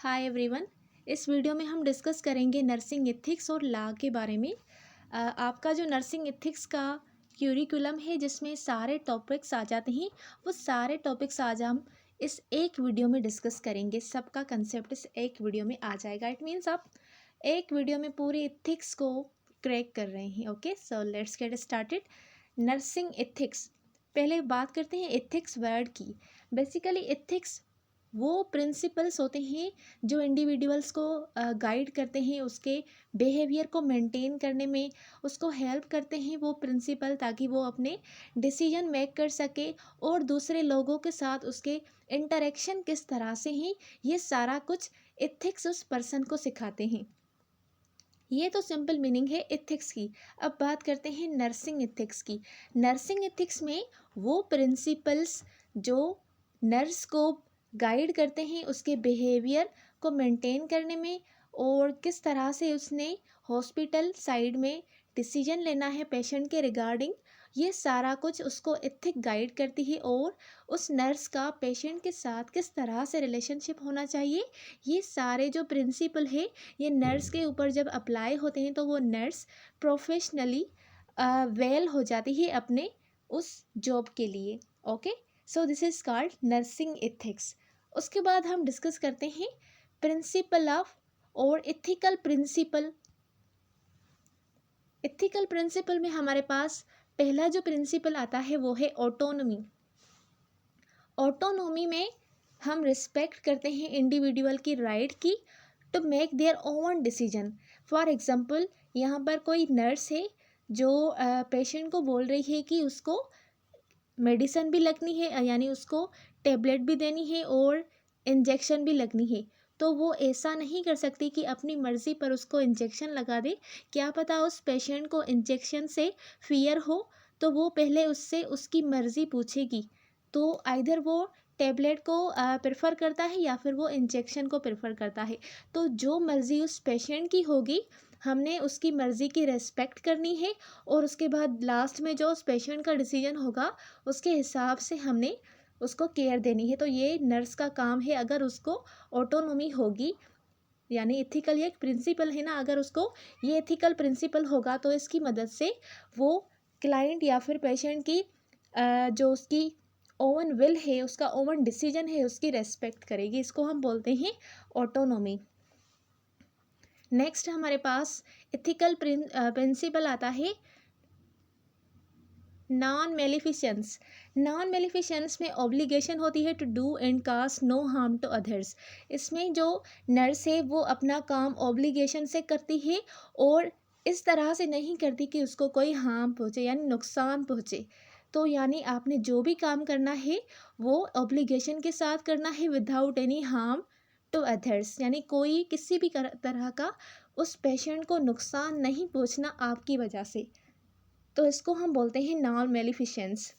Hi everyone. इस video में हम डिस्कस करेंगे नर्सिंग एथिक्स और लॉ के बारे में। आपका जो नर्सिंग एथिक्स का क्यूरिकुलम है जिसमें सारे टॉपिक्स आ जाते हैं, वो सारे टॉपिक्स आज हम इस एक वीडियो में डिस्कस करेंगे। सबका कंसेप्ट इस एक वीडियो में आ जाएगा। इट मीन्स आप एक वीडियो में पूरी एथिक्स को क्रैक कर रहे हैं। Okay, so let's get started. Nursing ethics, पहले बात करते हैं एथिक्स वर्ड की। बेसिकली एथिक्स वो प्रिंसिपल्स होते हैं जो इंडिविजुअल्स को गाइड करते हैं, उसके बिहेवियर को मेंटेन करने में उसको हेल्प करते हैं वो प्रिंसिपल, ताकि वो अपने डिसीजन मेक कर सके और दूसरे लोगों के साथ उसके इंटरेक्शन किस तरह से हैं, ये सारा कुछ एथिक्स उस पर्सन को सिखाते हैं। ये तो सिंपल मीनिंग है एथिक्स की। अब बात करते हैं नर्सिंग एथिक्स की। नर्सिंग एथिक्स में वो प्रिंसिपल्स जो नर्स को गाइड करते हैं उसके बिहेवियर को मेंटेन करने में, और किस तरह से उसने हॉस्पिटल साइड में डिसीजन लेना है पेशेंट के रिगार्डिंग, ये सारा कुछ उसको एथिक गाइड करती है। और उस नर्स का पेशेंट के साथ किस तरह से रिलेशनशिप होना चाहिए, ये सारे जो प्रिंसिपल है ये नर्स के ऊपर जब अप्लाई होते हैं तो वो नर्स प्रोफेशनली वेल हो जाती है अपने उस जॉब के लिए। Okay, so this is called nursing ethics. उसके बाद हम डिस्कस करते हैं प्रिंसिपल ऑफ और एथिकल प्रिंसिपल। एथिकल प्रिंसिपल में हमारे पास पहला जो प्रिंसिपल आता है वो है ऑटोनॉमी। ऑटोनॉमी में हम रिस्पेक्ट करते हैं इंडिविजुअल की राइट की to make their own decision. For example, यहाँ पर कोई नर्स है जो पेशेंट को बोल रही है कि उसको मेडिसिन भी लगनी है, यानी उसको टेबलेट भी देनी है और इंजेक्शन भी लगनी है। तो वो ऐसा नहीं कर सकती कि अपनी मर्ज़ी पर उसको इंजेक्शन लगा दे। क्या पता उस पेशेंट को इंजेक्शन से फियर हो, तो वो पहले उससे उसकी मर्ज़ी पूछेगी। तो आइदर वो टेबलेट को प्रेफर करता है या फिर वो इंजेक्शन को प्रेफर करता है। तो जो मर्ज़ी उस पेशेंट की होगी, हमने उसकी मर्ज़ी की रेस्पेक्ट करनी है, और उसके बाद लास्ट में जो उस पेशेंट का डिसीजन होगा उसके हिसाब से हमने उसको केयर देनी है। तो ये नर्स का काम है। अगर उसको ऑटोनॉमी होगी, यानी एथिकल ये एक प्रिंसिपल है ना, अगर उसको ये एथिकल प्रिंसिपल होगा तो इसकी मदद से वो क्लाइंट या फिर पेशेंट की जो उसकी ओवन विल है, उसका ओवन डिसीजन है, उसकी रेस्पेक्ट करेगी। इसको हम बोलते हैं ऑटोनॉमी। नेक्स्ट हमारे पास एथिकल प्रिंसिपल आता है नॉन मेलिफिशेंस। नॉन मेलिफिशेंस में ऑब्लिगेशन होती है to do and cause no harm to others. इसमें जो नर्स है वो अपना काम ऑब्लिगेशन से करती है और इस तरह से नहीं करती कि उसको कोई हार्म पहुँचे, यानी नुकसान पहुँचे। तो यानी आपने जो भी काम करना है वो ऑब्लिगेशन के साथ करना है, without any harm to others, यानी कोई किसी भी तरह का उस पेशेंट को नुकसान नहीं पहुँचना आपकी वजह से। तो इसको हम बोलते हैं नॉन मेलिफिशेंस।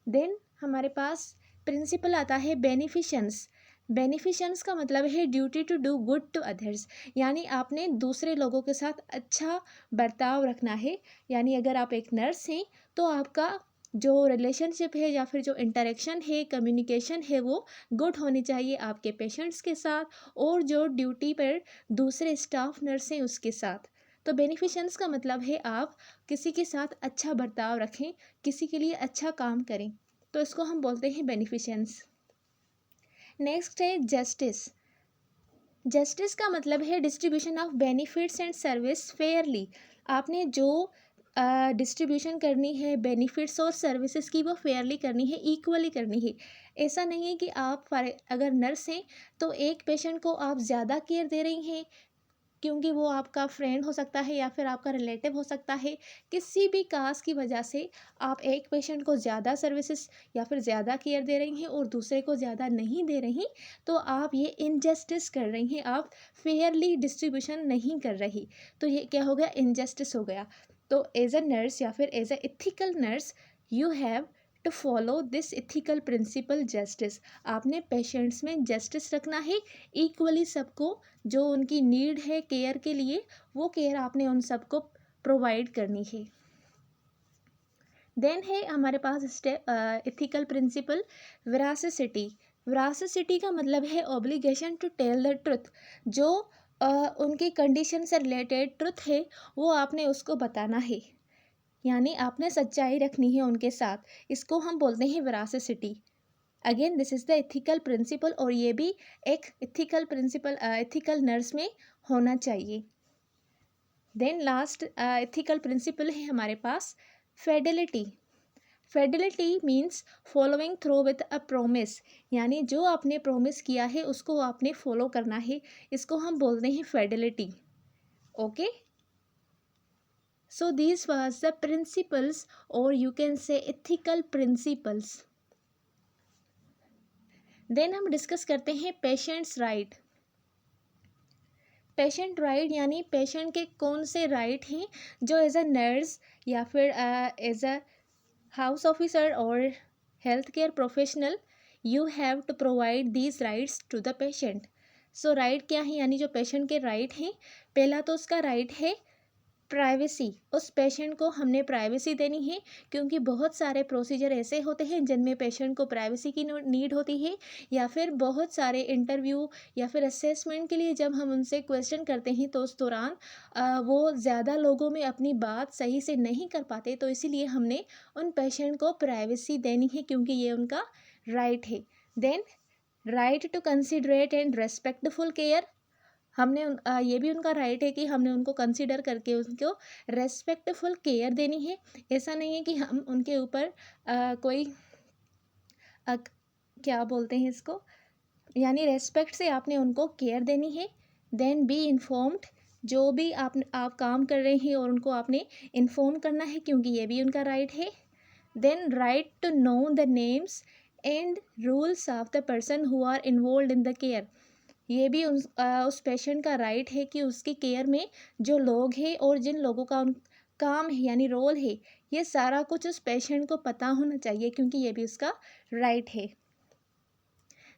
देन हमारे पास प्रिंसिपल आता है बेनिफिशेंस। बेनिफिशेंस का मतलब है duty to do good to others, यानी आपने दूसरे लोगों के साथ अच्छा बर्ताव रखना है। यानी अगर आप एक नर्स हैं तो आपका जो रिलेशनशिप है या फिर जो इंटरेक्शन है, कम्युनिकेशन है, वो गुड होनी चाहिए आपके पेशेंट्स के साथ और जो ड्यूटी पर दूसरे स्टाफ नर्स हैं उसके साथ। तो बेनिफिशेंस का मतलब है आप किसी के साथ अच्छा बर्ताव रखें, किसी के लिए अच्छा काम करें। तो इसको हम बोलते हैं बेनिफिशेंस। नेक्स्ट है जस्टिस। जस्टिस का मतलब है distribution of benefits and service Fairlie. आपने जो डिस्ट्रीब्यूशन करनी है बेनिफिट्स और सर्विसेज की, वो फेयरली करनी है, इक्वली करनी है। ऐसा नहीं है कि आप अगर नर्स हैं तो एक पेशेंट को आप ज़्यादा केयर दे रही हैं क्योंकि वो आपका फ्रेंड हो सकता है या फिर आपका रिलेटिव हो सकता है। किसी भी काज की वजह से आप एक पेशेंट को ज़्यादा सर्विसेज या फिर ज़्यादा केयर दे रही हैं और दूसरे को ज़्यादा नहीं दे रही, तो आप ये इनजस्टिस कर रही हैं, आप फेयरली डिस्ट्रीब्यूशन नहीं कर रही। तो ये क्या हो गया, इनजस्टिस हो गया। तो एज अ नर्स या फिर as a ethical nurse you have to follow this ethical principle justice. आपने पेशेंट्स में जस्टिस रखना है, इक्वली सबको जो उनकी नीड है केयर के लिए, वो केयर आपने उन सबको प्रोवाइड करनी है। देन है हमारे पास एथिकल प्रिंसिपल वेरासिटी। वरासिटी का मतलब है obligation to tell the truth. जो उनकी कंडीशन से रिलेटेड ट्रुथ है वो आपने उसको बताना है, यानी आपने सच्चाई रखनी है उनके साथ। इसको हम बोलते हैं veracity. Again this is the ethical principle, और ये भी एक एथिकल प्रिंसिपल एथिकल नर्स में होना चाहिए। देन लास्ट एथिकल प्रिंसिपल है हमारे पास fidelity. Fidelity means following through with a promise, यानी जो आपने प्रोमिस किया है उसको आपने फॉलो करना है, इसको हम बोलते हैं fidelity. Okay, so this was the principles, और you can say ethical principles. Then हम डिस्कस करते हैं पेशेंट्स राइट। पेशेंट राइट यानी पेशेंट के कौन से राइट हैं जो एज अ नर्स या फिर एज अ हाउस ऑफिसर और health care professional you have to provide these rights to the patient. So right क्या है, यानी जो पेशेंट के राइट हैं, पहला तो उसका राइट है प्राइवेसी। उस पेशेंट को हमने प्राइवेसी देनी है, क्योंकि बहुत सारे प्रोसीजर ऐसे होते हैं जिनमें पेशेंट को प्राइवेसी की नीड होती है, या फिर बहुत सारे इंटरव्यू या फिर असेसमेंट के लिए जब हम उनसे क्वेश्चन करते हैं तो उस दौरान वो ज़्यादा लोगों में अपनी बात सही से नहीं कर पाते, तो इसीलिए हमने उन पेशेंट को प्राइवेसी देनी है, क्योंकि ये उनका राइट है। Then right to considerate and respectful care. हमने ये भी उनका राइट है कि हमने उनको कंसिडर करके उनको रेस्पेक्टफुल केयर देनी है। ऐसा नहीं है कि हम उनके ऊपर कोई अ, क्या बोलते हैं इसको, यानी रेस्पेक्ट से आपने उनको केयर देनी है। देन बी इन्फॉर्म्ड, जो भी आप काम कर रहे हैं और उनको आपने इन्फॉर्म करना है, क्योंकि ये भी उनका राइट है। Then right to know the names and rules of the person who are involve in the care. ये भी उस पेशेंट का राइट है कि उसकी केयर में जो लोग हैं और जिन लोगों का काम है यानी रोल है, ये सारा कुछ उस पेशेंट को पता होना चाहिए, क्योंकि ये भी उसका राइट है।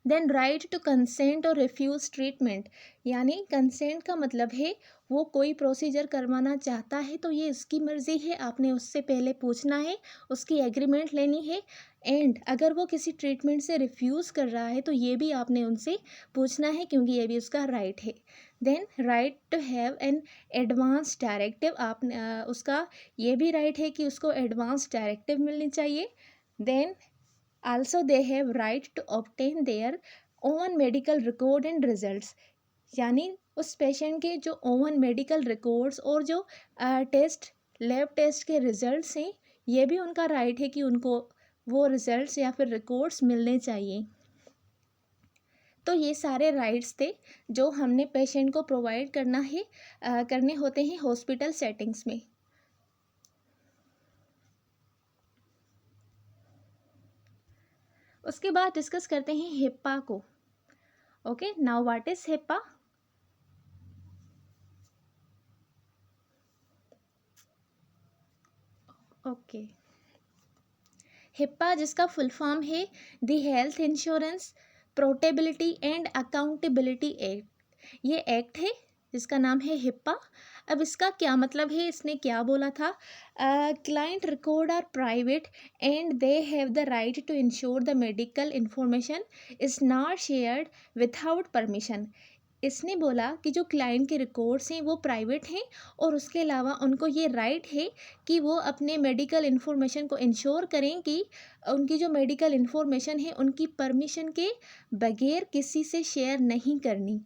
देन राइट टू कंसेंट और रिफ्यूज़ ट्रीटमेंट, यानी कंसेंट का मतलब है वो कोई प्रोसीजर करवाना चाहता है तो ये उसकी मर्ज़ी है, आपने उससे पहले पूछना है, उसकी एग्रीमेंट लेनी है। एंड अगर वो किसी ट्रीटमेंट से रिफ्यूज़ कर रहा है तो ये भी आपने उनसे पूछना है, क्योंकि ये भी उसका राइट है। Then right to have an advance directive, आपने उसका ये भी राइट है कि उसको एडवांस डायरेक्टिव मिलनी चाहिए। Then also they have right to obtain their own medical record and results, यानी उस पेशेंट के जो ओवन मेडिकल रिकॉर्ड्स और जो टेस्ट लैब टेस्ट के रिजल्ट्स हैं, ये भी उनका राइट है कि उनको वो रिजल्ट्स या फिर रिकॉर्ड्स मिलने चाहिए। तो ये सारे राइट्स थे जो हमने पेशेंट को प्रोवाइड करने होते हैं हॉस्पिटल सेटिंग्स में। उसके बाद डिस्कस करते हैं हिप्पा को। Okay, now what is HIPAA? Okay, HIPAA जिसका फुल फॉर्म है the health insurance portability and accountability act. ये एक्ट है जिसका नाम है हिप्पा। अब इसका क्या मतलब है, इसने क्या बोला था? Client record are private and they have the right to insure the medical information is not shared without permission. इसने बोला कि जो क्लाइंट के रिकॉर्ड्स हैं वो प्राइवेट हैं, और उसके अलावा उनको ये राइट है कि वो अपने मेडिकल इन्फॉर्मेशन को इंश्योर करें कि उनकी जो मेडिकल इन्फॉर्मेशन है उनकी परमिशन के बगैर किसी से शेयर नहीं करनी,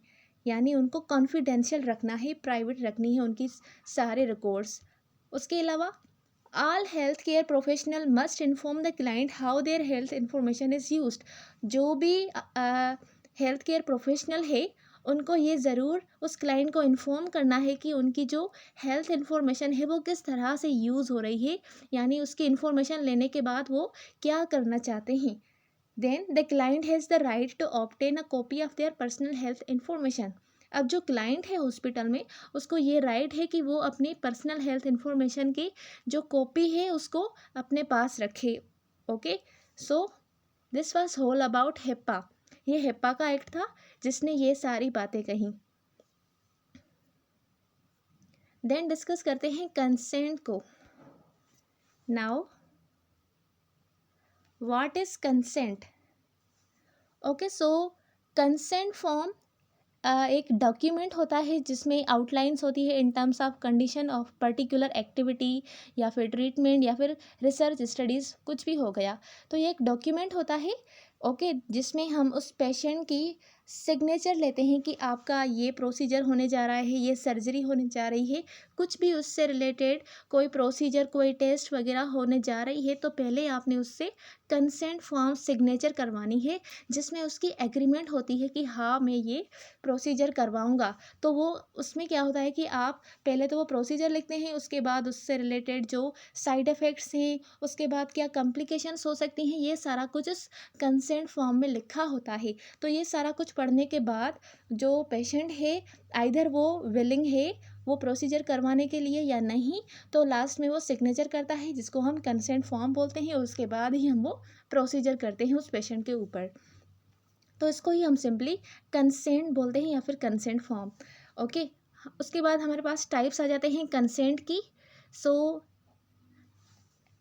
यानी उनको कॉन्फिडेंशियल रखना है, प्राइवेट रखनी है उनकी सारे रिकॉर्ड्स। उसके अलावा all health care professional must inform the client how their health information is used. जो भी हेल्थ केयर प्रोफेशनल है उनको ये ज़रूर उस क्लाइंट को इन्फॉर्म करना है कि उनकी जो हेल्थ इन्फॉर्मेशन है वो किस तरह से यूज़ हो रही है, यानी उसकी इन्फॉर्मेशन लेने के बाद वो क्या करना चाहते हैं। Then the client has the right to obtain a copy of their personal health information. अब जो क्लाइंट है हॉस्पिटल में उसको ये राइट है कि वो अपनी पर्सनल हेल्थ इन्फॉर्मेशन की जो कॉपी है उसको अपने पास रखे। Okay, so this was whole about HIPAA. ये हिप्पा का एक्ट था जिसने ये सारी बातें कही। देन डिस्कस करते हैं कंसेंट को। Now what is consent? Okay, so consent form एक डॉक्यूमेंट होता है जिसमें आउटलाइंस होती है in terms of condition of particular activity या फिर ट्रीटमेंट या फिर रिसर्च स्टडीज़, कुछ भी हो गया। तो ये एक डॉक्यूमेंट होता है, ओके, जिसमें हम उस पेशेंट की सिग्नेचर लेते हैं कि आपका ये प्रोसीजर होने जा रहा है, ये सर्जरी होने जा रही है, कुछ भी उससे रिलेटेड कोई प्रोसीजर, कोई टेस्ट वगैरह होने जा रही है, तो पहले आपने उससे कंसेंट फॉर्म सिग्नेचर करवानी है, जिसमें उसकी एग्रीमेंट होती है कि हाँ मैं ये प्रोसीजर करवाऊँगा। तो वो उसमें क्या होता है कि आप पहले तो वो प्रोसीजर लिखते हैं, उसके बाद उससे रिलेटेड जो साइड इफ़ेक्ट्स हैं, उसके बाद क्या कॉम्प्लिकेशंस हो सकती हैं, ये सारा कुछ उस कंसेंट फॉर्म में लिखा होता है। तो ये सारा कुछ पढ़ने के बाद जो पेशेंट है, आइदर वो विलिंग है वो प्रोसीजर करवाने के लिए या नहीं, तो लास्ट में वो सिग्नेचर करता है जिसको हम कंसेंट फॉर्म बोलते हैं, और उसके बाद ही हम वो प्रोसीजर करते हैं उस पेशेंट के ऊपर। तो इसको ही हम सिंपली कंसेंट बोलते हैं या फिर कंसेंट फॉर्म। ओके, उसके बाद हमारे पास टाइप्स आ जाते हैं कंसेंट की। So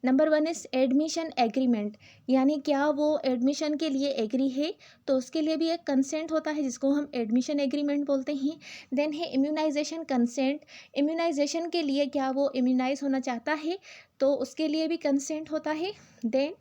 number one is admission agreement, यानी क्या वो एडमिशन के लिए एग्री है, तो उसके लिए भी एक कंसेंट होता है जिसको हम एडमिशन एग्रीमेंट बोलते हैं। देन है इम्यूनाइजेशन कंसेंट, इम्यूनाइजेशन के लिए क्या वो इम्यूनाइज होना चाहता है, तो उसके लिए भी कंसेंट होता है। Then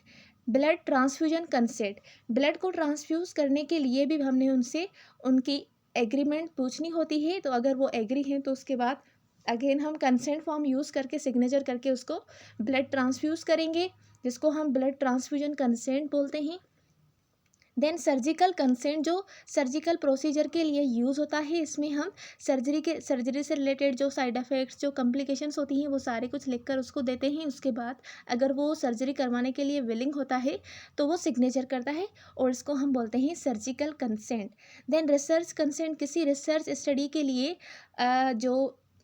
blood transfusion consent, blood को ट्रांसफ्यूज़ करने के लिए भी हमने उनसे उनकी एग्रीमेंट पूछनी होती है, तो अगर वो एग्री हैं तो उसके बाद अगेन हम कंसेंट फॉर्म यूज़ करके सिग्नेचर करके उसको ब्लड ट्रांसफ्यूज़ करेंगे, जिसको हम ब्लड ट्रांसफ्यूजन कंसेंट बोलते हैं। देन सर्जिकल कंसेंट, जो सर्जिकल प्रोसीजर के लिए यूज़ होता है, इसमें हम सर्जरी से रिलेटेड जो साइड इफ़ेक्ट्स, जो कॉम्प्लिकेशंस होती हैं, वो सारे कुछ लिख कर उसको देते हैं। उसके बाद अगर वो सर्जरी करवाने के लिए विलिंग होता है तो वो सिग्नेचर करता है, और इसको हम बोलते हैं surgical consent. Then research consent, किसी रिसर्च स्टडी के लिए जो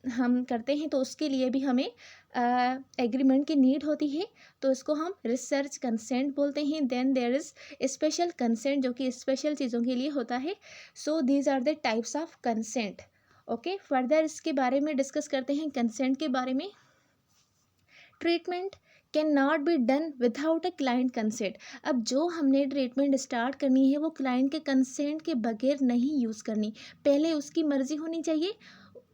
हम करते हैं तो उसके लिए भी हमें एग्रीमेंट की नीड होती है, तो इसको हम रिसर्च कंसेंट बोलते हैं। Then there is special consent, जो कि स्पेशल चीज़ों के लिए होता है। So these are the types of consent. Okay, further इसके बारे में डिस्कस करते हैं कंसेंट के बारे में। Treatment can not be done without a client consent, अब जो हमने ट्रीटमेंट स्टार्ट करनी है वो क्लाइंट के कंसेंट के बगैर नहीं यूज़ करनी। पहले उसकी मर्ज़ी होनी चाहिए,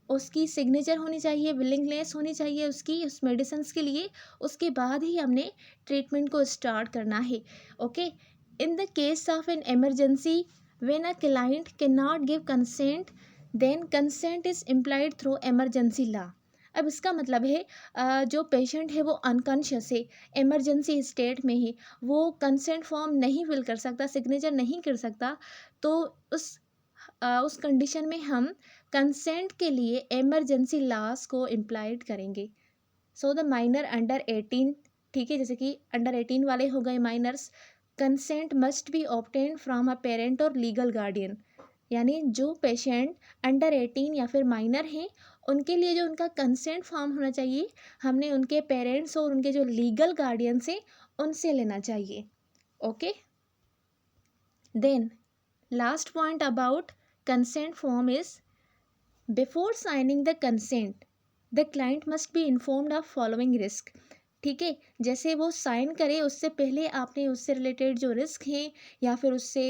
उसकी सिग्नेचर होनी चाहिए, विलिंगनेस होनी चाहिए उसकी उस मेडिसिन्स के लिए, उसके बाद ही हमने ट्रीटमेंट को स्टार्ट करना है। Okay, in the case of an emergency when a client can not give consent, then consent is implied through emergency law. अब इसका मतलब है जो पेशेंट है वो अनकॉन्शियस है, इमरजेंसी स्टेट में है, वो कंसेंट फॉर्म नहीं फिल कर सकता, सिग्नेचर नहीं कर सकता, तो उस कंडीशन में हम कंसेंट के लिए इमरजेंसी लॉज को इम्प्लाइड करेंगे। सो द माइनर अंडर 18, ठीक है, जैसे कि अंडर 18 वाले हो गए minors, consent must be obtain from a parent और लीगल गार्डियन, यानी जो पेशेंट अंडर 18 या फिर माइनर हैं उनके लिए जो उनका कंसेंट फॉर्म होना चाहिए, हमने उनके पेरेंट्स और उनके जो लीगल गार्डियन से उनसे लेना चाहिए। Okay, then last point about consent form is before signing the consent the client must be informed of following risk, ठीक है, जैसे वो साइन करे उससे पहले आपने उससे रिलेटेड जो रिस्क हैं या फिर उससे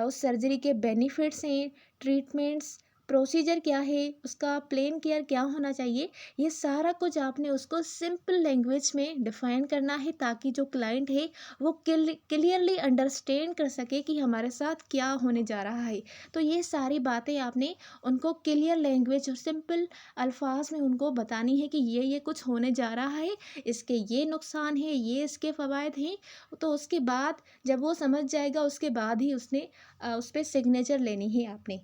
उस सर्जरी के बेनिफिट्स हैं, ट्रीटमेंट्स, प्रोसीजर क्या है, उसका प्लेन केयर क्या होना चाहिए, ये सारा कुछ आपने उसको सिंपल लैंग्वेज में डिफाइन करना है, ताकि जो क्लाइंट है वो क्लियरली अंडरस्टैंड कर सके कि हमारे साथ क्या होने जा रहा है। तो ये सारी बातें आपने उनको क्लियर लैंग्वेज और सिंपल अल्फाज में उनको बतानी है कि ये कुछ होने जा रहा है, इसके ये नुकसान है, ये इसके फ़वाइद हैं। तो उसके बाद जब वो समझ जाएगा उसके बाद ही उसने उस पर सिग्नेचर लेनी है आपने।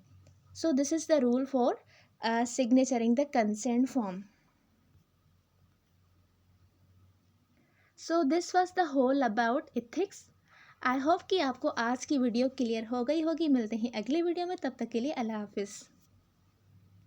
So this is the rule for signaturing the consent form. So this was the whole about ethics. I hope कि आपको आज की वीडियो क्लियर हो गई होगी। मिलते हैं अगली वीडियो में, तब तक के लिए अल्लाह हाफिज़।